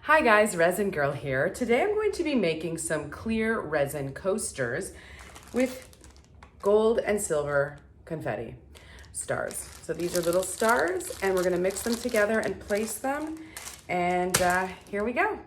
Hi guys, Resin Girl here. Today I'm going to be making some clear resin coasters with gold and silver confetti stars. So these are little stars and we're gonna mix them together and place them. And here we go.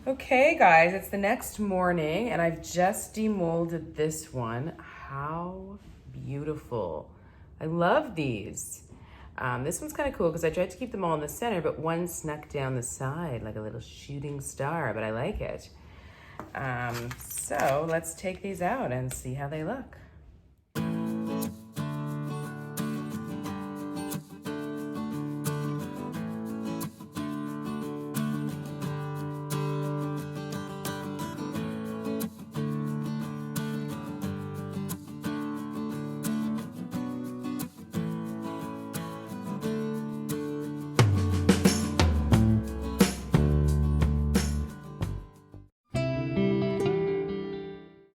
Okay guys, it's the next morning and I've just demolded this one. How beautiful. I love these. This one's kind of cool because I tried to keep them all in the center, but one snuck down the side like a little shooting star, but I like it. So let's take these out and see how they look.